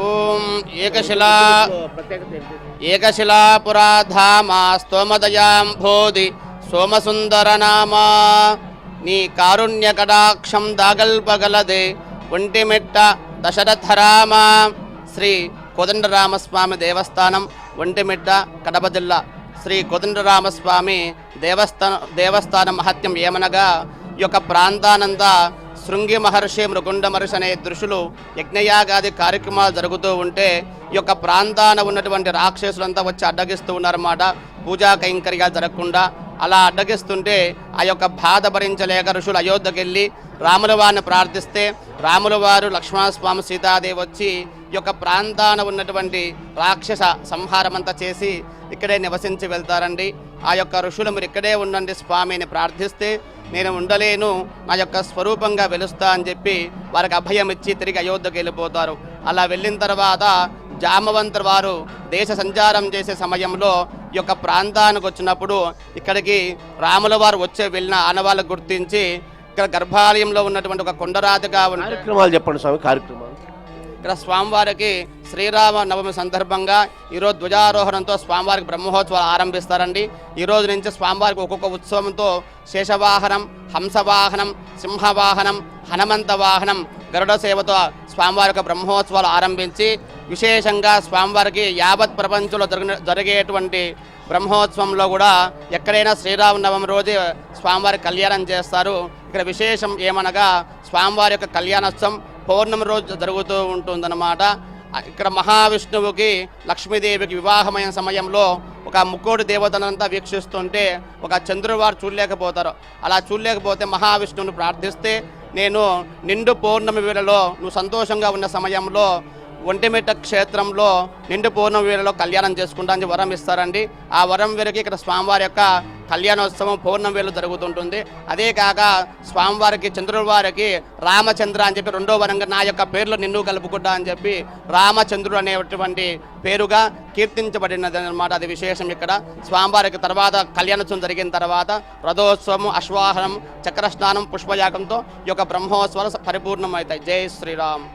ఓం ఏకశిలాపురాధామా స్తోమదయాం భోది సోమసుందరనామా నీ కారుణ్య కటాక్షం దాగల్పగలదే ఒంటిమిట్ట దశరథరామా. శ్రీ కోదండరామస్వామి దేవస్థానం, ఒంటిమిట్ట, కడప జిల్లా. శ్రీ కోదండరామస్వామి దేవస్థానం మహత్యం ఏమనగా, ఈ యొక్క ప్రాంతానంతా శృంగి మహర్షి, మృగుండ మహర్షి అనే దృశులు యజ్ఞయాగాది కార్యక్రమాలు జరుగుతూ ఉంటే ఈ యొక్క ప్రాంతాన ఉన్నటువంటి రాక్షసులంతా వచ్చి అడ్డగిస్తూ ఉన్నారన్నమాట. పూజా కైంకర్యాలు జరగకుండా అలా అడ్డగిస్తుంటే ఆ యొక్క బాధ భరించలేక ఋషులు అయోధ్యకి వెళ్ళి రాముల వారిని ప్రార్థిస్తే రాముల వారు, లక్ష్మణస్వామి, సీతాదేవి వచ్చి ఈ యొక్క ప్రాంతాన ఉన్నటువంటి రాక్షస సంహారమంతా చేసి ఇక్కడే నివసించి వెళ్తారండి. ఆ యొక్క ఋషులు మీరు ఇక్కడే ఉండండి స్వామిని ప్రార్థిస్తే నేను ఉండలేను, నా యొక్క స్వరూపంగా వెలుస్తా అని చెప్పి వారికి అభయం ఇచ్చి తిరిగి అయోధ్యకి వెళ్ళిపోతారు. అలా వెళ్ళిన తర్వాత జామవంతుడు వారు దేశ సంచారం చేసే సమయంలో ఈ యొక్క ప్రాంతానికి వచ్చినప్పుడు ఇక్కడికి రాముల వారు వెళ్ళిన ఆనవాళ్ళకు గుర్తించి ఇక్కడ గర్భాలయంలో ఉన్నటువంటి ఒక కొండరాతిగా ఉన్న కార్యక్రమాలు చెప్పండి స్వామి. కార్యక్రమాలు ఇక్కడ స్వామివారికి శ్రీరామ నవమి సందర్భంగా ఈరోజు ధ్వజారోహణంతో స్వామివారికి బ్రహ్మోత్సవాలు ఆరంభిస్తారండి. ఈరోజు నుంచి స్వామివారికి ఒక్కొక్క ఉత్సవంతో శేషవాహనం, హంసవాహనం, సింహవాహనం, హనుమంత వాహనం, గరుడ సేవతో స్వామివారికి బ్రహ్మోత్సవాలు ఆరంభించి విశేషంగా స్వామివారికి యావత్ ప్రపంచంలో జరిగేటువంటి బ్రహ్మోత్సవంలో కూడా ఎక్కడైనా శ్రీరామనవమి రోజు స్వామివారి కళ్యాణం చేస్తారు. ఇక్కడ విశేషం ఏమనగా స్వామివారి యొక్క కళ్యాణోత్సవం పౌర్ణమి రోజు జరుగుతూ ఉంటుందన్నమాట. ఇక్కడ మహావిష్ణువుకి లక్ష్మీదేవికి వివాహమైన సమయంలో ఒక ముక్కోటి దేవతలంతా వీక్షిస్తుంటే ఒక చంద్రువారు చూడలేకపోతారు. అలా చూడలేకపోతే మహావిష్ణువుని ప్రార్థిస్తే నేను నిండు పౌర్ణమి వేళలో నువ్వు సంతోషంగా ఉన్న సమయంలో ఒంటిమిట్ట క్షేత్రంలో నిండు పౌర్ణమి వేళలో కళ్యాణం చేసుకుంటా అని వరం ఇస్తారండి. ఆ వరం వేళకి ఇక్కడ స్వామివారి యొక్క కళ్యాణోత్సవం పౌర్ణమి వేళ జరుగుతుంటుంది. అదే కాక స్వామివారికి చంద్రువారికి రామచంద్ర అని చెప్పి రెండో వరంగా నా యొక్క పేర్లు నిన్ను కలుపుకుంటా అని చెప్పి రామచంద్రుడు అనేటువంటి పేరుగా కీర్తించబడినది అనమాట. అది విశేషం. ఇక్కడ స్వామివారికి తర్వాత కళ్యాణోత్సవం జరిగిన తర్వాత రథోత్సవం, అశ్వాహనం, చక్రస్నానం, పుష్పయాగంతో ఈ యొక్క బ్రహ్మోత్సవాలు పరిపూర్ణమవుతాయి. జై శ్రీరామ్.